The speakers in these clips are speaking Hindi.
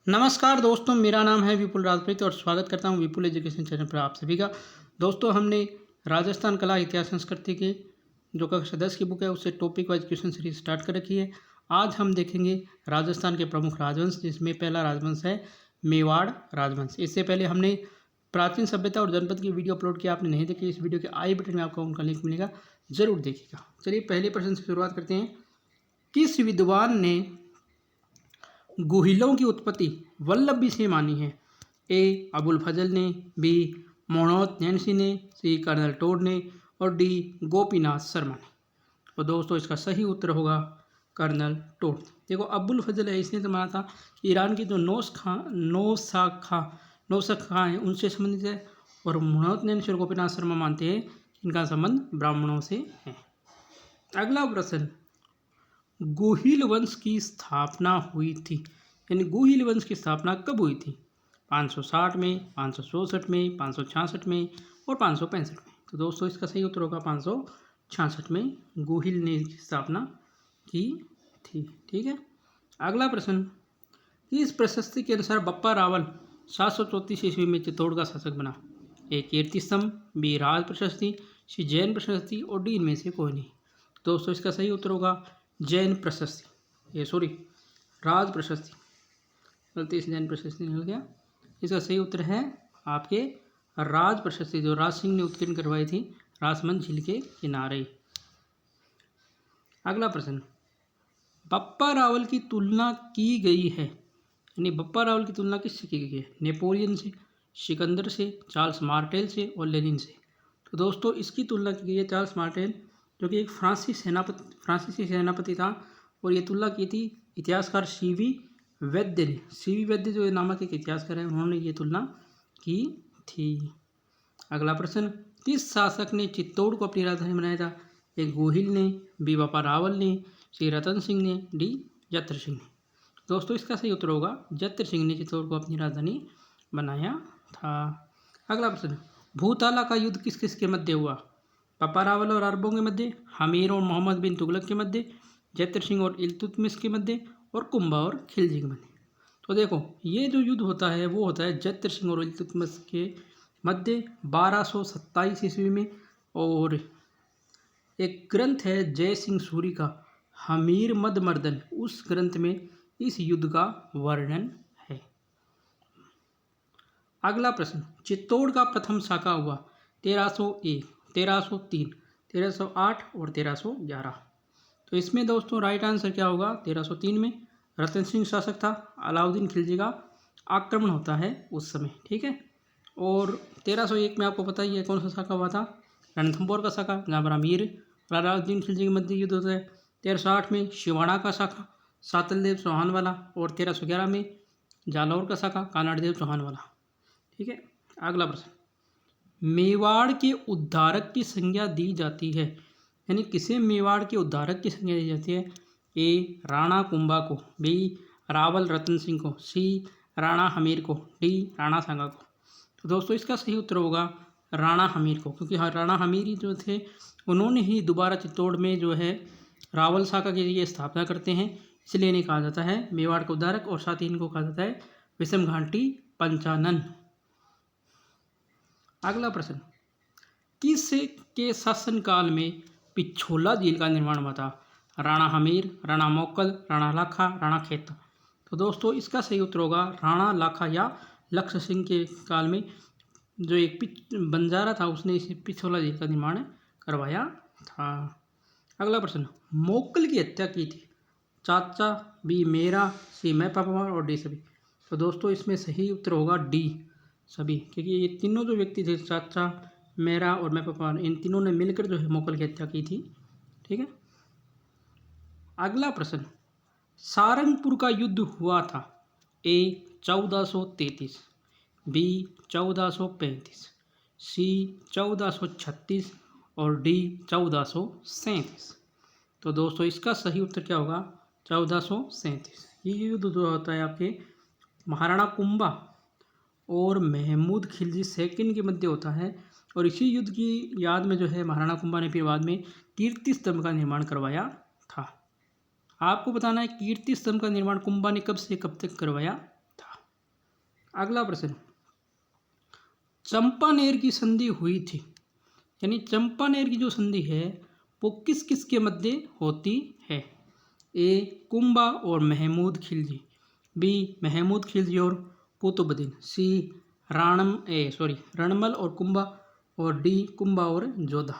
नमस्कार दोस्तों, मेरा नाम है विपुल राजपूत और स्वागत करता हूं विपुल एजुकेशन चैनल पर आप सभी का। दोस्तों, हमने राजस्थान कला इतिहास संस्कृति की जो कक्षा 10 की बुक है उससे topic wise question series start कर रखी है। आज हम देखेंगे राजस्थान के प्रमुख राजवंश, जिसमें पहला राजवंश है मेवाड़ राजवंश। इससे पहले हमने प्राचीन सभ्यता और जनपद की वीडियो अपलोड किया, आपने नहीं देखी, इस वीडियो के आई बटन में आपको उनका लिंक मिलेगा, जरूर देखिएगा। चलिए पहले प्रश्न से शुरुआत करते हैं। किस विद्वान ने गुहिलों की उत्पत्ति वल्लभी से मानी है? ए अबुल फजल ने, बी मोहम्मद नैन्सी ने, सी कर्नल टोड ने और डी गोपीनाथ शर्मा ने। तो दोस्तों इसका सही उत्तर होगा कर्नल टोड। देखो अबुल फजल है, इसने तो माना था ईरान की जो नौशखा हैं उनसे संबंधित है, और मोहम्मद नैन्सी और गोपीनाथ शर्मा मानते हैं इनका संबंध ब्राह्मणों से है। अगला प्रश्न, गुहिल वंश की स्थापना हुई थी, यानी गुहिल वंश की स्थापना कब हुई थी? 560 में, 564 में, 566 में और 565 में। तो दोस्तों इसका सही उत्तर होगा 566 में गुहिल ने स्थापना की थी। ठीक है। अगला प्रश्न, इस प्रशस्ति के अनुसार बप्पा रावल 734 ईस्वी में चित्तौड़ का शासक बना? ए कीर्ति स्तंभ, बी राज प्रशस्ति, सी जैन प्रशस्ति और डी इनमें से कोई नहीं। दोस्तों इसका सही उत्तर होगा जैन प्रशस्ति, राज प्रशस्ति, गलती से जैन प्रशस्ति निकल गया। इसका सही उत्तर है आपके राज प्रशस्ति, जो राज सिंह ने उत्कीर्ण करवाई थी राजमंद झील के किनारे। अगला प्रश्न, बप्पा रावल की तुलना की गई है, यानी बप्पा रावल की तुलना किससे की गई है? नेपोलियन से, सिकंदर से, चार्ल्स मार्टेल से और लेनिन से। तो दोस्तों इसकी तुलना की गई है चार्ल्स मार्टेल, जो कि एक फ्रांसीसी सेनापति था, और ये तुलना की थी इतिहासकार सीवी वैद्य ने। सीवी वैद्य जो नामक एक इतिहासकार है, उन्होंने ये तुलना की थी। अगला प्रश्न, किस शासक ने चित्तौड़ को अपनी राजधानी बनाया था? ए गोहिल ने, बी बप्पा रावल ने, सी रतन सिंह ने, डी जत्र सिंह ने। दोस्तों इसका सही उत्तर होगा जत्र सिंह ने चित्तौड़ को अपनी राजधानी बनाया था। अगला प्रश्न, भूताला का युद्ध किस किस के मध्य हुआ? बप्पा रावल और अरबों के मध्य, हमीर और मोहम्मद बिन तुगलक के मध्य, जैतर सिंह और इल्तुतमिश के मध्य और कुंभा और खिलजी के मध्य। तो देखो ये जो युद्ध होता है वो होता है जैतर सिंह और इल्तुतमिश के मध्य 1227 ईस्वी में, और एक ग्रंथ है जय सिंह सूरी का हमीर मद मर्दन, उस ग्रंथ में इस युद्ध का वर्णन है। अगला प्रश्न, चित्तौड़ का प्रथम शाखा हुआ 1301, 1303, 1308 और 1311। तो इसमें दोस्तों राइट आंसर क्या होगा? 1303 में रतन सिंह शासक था, अलाउद्दीन खिलजी का आक्रमण होता है उस समय। ठीक है। और 1301 में आपको पता ही है कौन सा शाखा हुआ था? रणथंभौर का शाखा, जहाँ पर अमीर और अलाउद्दीन खिलजी के मध्य युद्ध होता है। 1308 में शिवाड़ा का शाखा, सातलदेव चौहान वाला, और 1311 में जालौर का शाखा, कानाड़देव चौहान वाला। ठीक है। अगला प्रश्न, मेवाड़ के उद्धारक की संज्ञा दी जाती है, यानी किसे मेवाड़ के उद्धारक की संज्ञा दी जाती है? ए राणा कुंभा को, बी रावल रतन सिंह को, सी राणा हमीर को, डी राणा सांगा को। तो दोस्तों इसका सही उत्तर होगा राणा हमीर को, क्योंकि राणा हमीर ही जो थे उन्होंने ही दोबारा चित्तौड़ में जो है रावल शाखा की ये स्थापना करते हैं, इसलिए इन्हें कहा जाता है मेवाड़ का उद्धारक, और साथ ही इनको कहा जाता है विषम घाटी पंचानन। अगला प्रश्न, किस के शासनकाल में पिछोला झील का निर्माण हुआ था? राणा हमीर, राणा मोक्कल, राणा लाखा, राणा खेत। तो दोस्तों इसका सही उत्तर होगा राणा लाखा या लक्ष्य सिंह के काल में, जो एक बंजारा था उसने इसे पिछोला झील का निर्माण करवाया था। अगला प्रश्न, मोक्कल की हत्या की थी चाचा, बी मेरा, सी मैं पापा और डी सभी। तो दोस्तों इसमें सही उत्तर होगा डी सभी, क्योंकि ये तीनों जो व्यक्ति थे चाचा, मेरा और मैं पापा, इन तीनों ने मिलकर जो है मोक्कल की हत्या की थी। ठीक है। अगला प्रश्न, सारंगपुर का युद्ध हुआ था ए 1433, बी 1435, सी 1436 और डी 1437। तो दोस्तों इसका सही उत्तर क्या होगा? 1437। ये युद्ध जो होता है आपके महाराणा कुंभा और महमूद खिलजी सेकंड के मध्य होता है, और इसी युद्ध की याद में जो है महाराणा कुंभा ने फिर बाद में कीर्ति स्तंभ का निर्माण करवाया था। आपको बताना है कीर्ति स्तंभ का निर्माण कुंभा ने कब से कब तक करवाया था। अगला प्रश्न, चंपानेर की संधि हुई थी, यानी चंपानेर की जो संधि है वो किस किस के मध्य होती है? ए कुंभा और महमूद खिलजी, बी महमूद खिलजी और कुतुबुद्दीन, सी रणमल और कुंभा, और डी कुंभा और जोधा।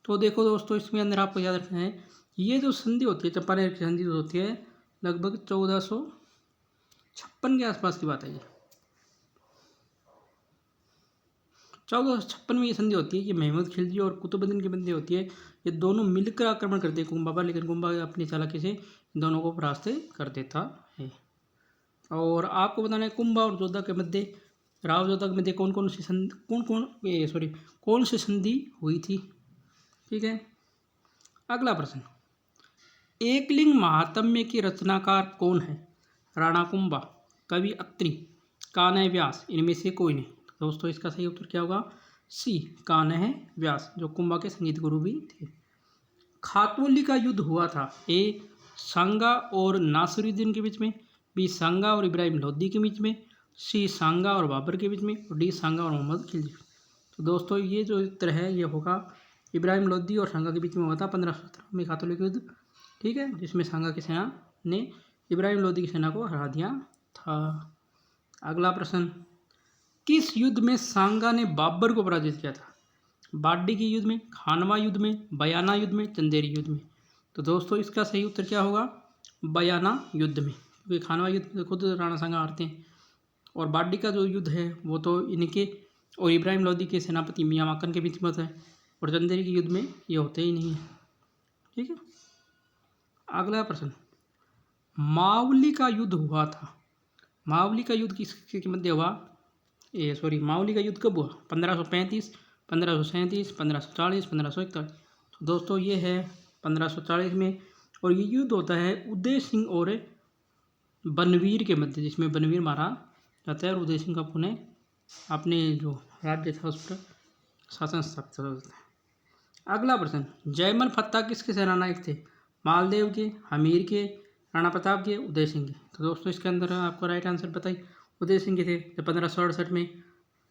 तो देखो दोस्तों, इसमें अंदर आपको याद रखना है ये जो संधि होती है चंपानेर की संधि जो होती है लगभग 1456 के आसपास की बात है। ये 1456 में ये संधि होती है। ये महमूद खिलजी और कुतुबुद्दीन की बंदी होती है। ये दोनों मिलकर आक्रमण करते हैं कुंभा पर, लेकिन कुंभा अपनी चालाकी से दोनों को परास्त कर देता है। और आपको बताना है कुंभा और जोधा के मध्य, राव जोधा के मध्य कौन सी संधि हुई थी। ठीक है, अगला प्रश्न, एकलिंग महात्म्य के रचनाकार कौन है? राणा कुंभा, कवि अत्रि, कान्ह व्यास, इनमें से कोई नहीं। तो दोस्तों इसका सही उत्तर क्या होगा? सी कान्ह व्यास, जो कुंभा के संगीत गुरु भी थे। खातवली का युद्ध हुआ था, ए सांगा और नासिरुद्दीन के बीच में, बी सांगा और इब्राहिम लोदी के बीच में, सी सांगा और बाबर के बीच में, और डी सांगा और मोहम्मद खिलजी। तो दोस्तों ये जो उत्तर है ये होगा इब्राहिम लोदी और सांगा के बीच में हुआ था 1517 में खातवली का युद्ध। ठीक है, जिसमें सांगा की सेना ने इब्राहिम लोदी की सेना को हरा दिया था। अगला प्रश्न, किस युद्ध में सांगा ने बाबर को पराजित किया था? बाडी के युद्ध में, खानवा युद्ध में, बयाना युद्ध में, चंदेरी युद्ध में। तो दोस्तों इसका सही उत्तर क्या होगा? बयाना युद्ध में, क्योंकि खानवा युद्ध में खुद राणा सांगा हारते हैं, और बाडी का जो युद्ध है वो तो इनके और इब्राहिम लोदी के सेनापति मियाँ माकन के बीच में होता है, और चंदेरी के युद्ध में ये होते ही नहीं है। ठीक है, अगला प्रश्न, मावली का युद्ध हुआ था। मावली का युद्ध किसके मध्य हुआ? मावली का युद्ध कब हुआ? 1535, 1537, 1540, 1541। तो दोस्तों ये है 1540 में, और ये युद्ध होता है उदय सिंह और बनवीर के मध्य, जिसमें बनवीर मारा जाता है और उदय सिंह का पुनः अपने जो राज्य था उस पर शासन स्थापित होता है। अगला प्रश्न, जयमल फत्ता किसके सेनानायक थे? मालदेव के, हमीर के, राणा प्रताप के, उदय सिंह के। तो दोस्तों इसके अंदर आपको राइट आंसर बताइए, उदय सिंह के थे। जब 1567 में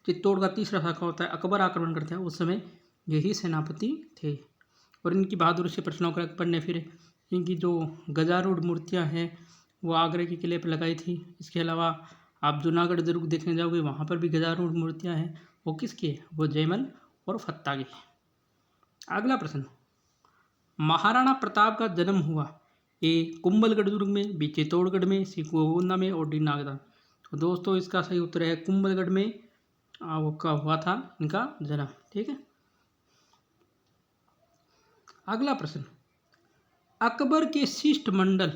चित्तौड़ का तीसरा शाखा होता है, अकबर आक्रमण करते हैं, उस समय यही सेनापति थे। और इनकी बहादुरी से प्रश्नों को अकबर ने फिर इनकी जो गजारूढ़ मूर्तियाँ हैं वो आगरे के किले पर लगाई थी। इसके अलावा आप जूनागढ़ दुर्ग देखने जाओगे, वहाँ पर भी गजारूढ़ मूर्तियाँ हैं। वो किसकी है? वो जयमल और फत्ता की। अगला प्रश्न, महाराणा प्रताप का जन्म हुआ, ए कुंभलगढ़ दुर्ग में, बी चित्तौड़गढ़ में, सी गोवंदा में, और डी नागदा। तो दोस्तों इसका सही उत्तर है कुंभलगढ़ में वो का हुआ था इनका जन्म। ठीक है, अगला प्रश्न, अकबर के शिष्टमंडल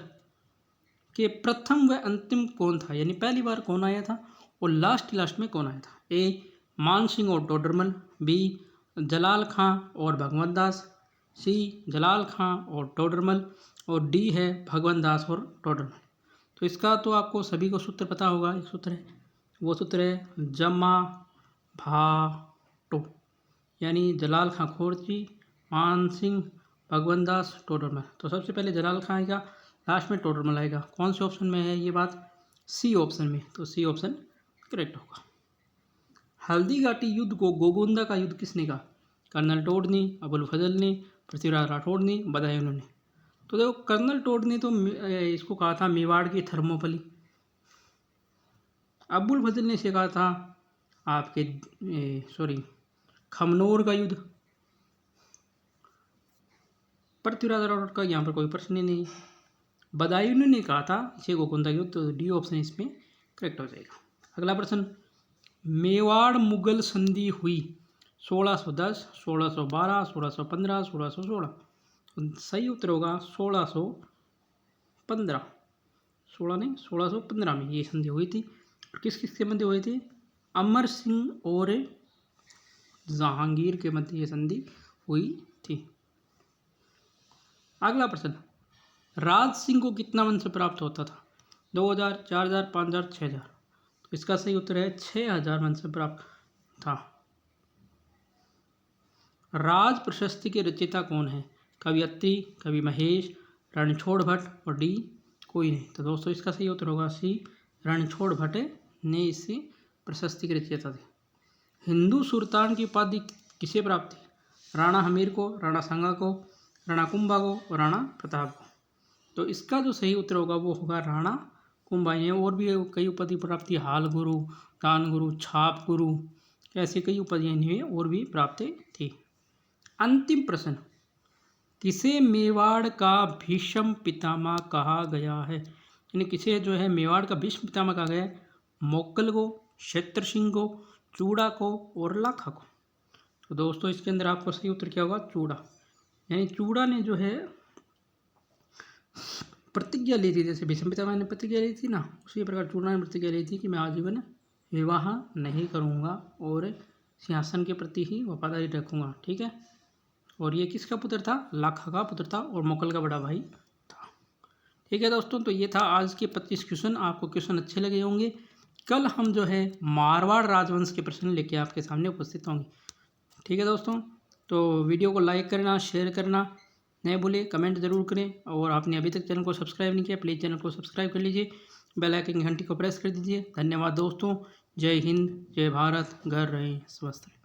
के प्रथम व अंतिम कौन था? यानी पहली बार कौन आया था और लास्ट में कौन आया था? ए मान सिंह और टोडरमल, बी जलाल खां और भगवंत दास, सी जलाल खां और टोडरमल, और डी है भगवंत दास और टोडरमल। तो इसका तो आपको सभी को सूत्र पता होगा। एक सूत्र है, वो सूत्र है जमा भाटो, यानी जलाल खां खोरची, मान सिंह, भगवंत दास, टोडरमल। तो सबसे पहले जलाल खां आएगा, लास्ट में टोडरमल आएगा। कौन से ऑप्शन में है ये बात? सी ऑप्शन में। तो सी ऑप्शन करेक्ट होगा। हल्दी घाटी युद्ध को गोगोंदा का युद्ध किसने कहा? कर्नल टोड ने, अबुल फजल ने, पृथ्वीराज राठौड़ ने, बदायूं ने। तो देखो कर्नल टोड ने तो इसको कहा था मेवाड़ की थर्मोपली। अबुल फजल ने इसे कहा था आपके खमनोर का युद्ध। पृथ्वीराज राठौड़ का यहाँ पर कोई प्रश्न ही नहीं। बदायूं ने कहा था इसे गोगोंदा युद्ध। तो डी ऑप्शन इसमें करेक्ट हो जाएगा। अगला प्रश्न, मेवाड़ मुगल संधि हुई 1610, 1612, 1615, 1616। सही उत्तर होगा 1615। 1615 में ये संधि हुई थी। किस किस के मध्य हुई थी? अमर सिंह और जहांगीर के मध्य ये संधि हुई थी। अगला प्रश्न, राज सिंह को कितना वंश प्राप्त होता था? 2000, 4000, 5000, 6000। तो इसका सही उत्तर है 6000 वंश प्राप्त था। राज प्रशस्ति के रचयिता कौन है? कवि अत्रि, कवि महेश, रणछोड़ भट्ट, और डी कोई नहीं। तो दोस्तों इसका सही उत्तर होगा सी रणछोड़ भट्ट ने इसे प्रशस्ति के रचयिता थे। हिंदू सुल्तान की उपाधि किसे प्राप्त थी? राणा हमीर को, राणा सांगा को, राणा कुंभा को और राणा प्रताप को। तो इसका जो सही उत्तर होगा वो होगा राणा कुंभा। ने और भी कई उपाधि प्राप्त, हाल गुरु, दान गुरु, छाप गुरु, ऐसी कई उपाधियां इन्हें और भी प्राप्त थी। अंतिम प्रश्न, किसे मेवाड़ का भीष्म पितामह कहा गया है? यानी किसे जो है मेवाड़ का भीष्म पितामह कहा गया है? मोक्कल को, क्षेत्र सिंह को, चूड़ा को और लाखा को। तो दोस्तों इसके अंदर आपको सही उत्तर क्या होगा? चूड़ा। यानी चूड़ा ने जो है प्रतिज्ञा ली थी, जैसे भीष्म पितामह ने प्रतिज्ञा ली थी ना, उसी प्रकार चूड़ा ने प्रतिज्ञा ली थी कि मैं आजीवन विवाह नहीं करूँगा और सिंहासन के प्रति ही वफादारी रखूँगा। ठीक है। और ये किसका पुत्र था? लाखा का पुत्र था और मोकल का बड़ा भाई था। ठीक है दोस्तों, तो ये था आज के 25 क्वेश्चन। आपको क्वेश्चन अच्छे लगे होंगे। कल हम जो है मारवाड़ राजवंश के प्रश्न लेके आपके सामने उपस्थित होंगे। ठीक है दोस्तों, तो वीडियो को लाइक करना, शेयर करना नहीं भूलिए, कमेंट जरूर करें और आपने अभी तक चैनल को सब्सक्राइब नहीं किया प्लीज़ चैनल को सब्सक्राइब कर लीजिए, बेल आइकन की घंटी को प्रेस कर दीजिए। धन्यवाद दोस्तों। जय हिंद, जय भारत, घर रहें स्वस्थ रहें।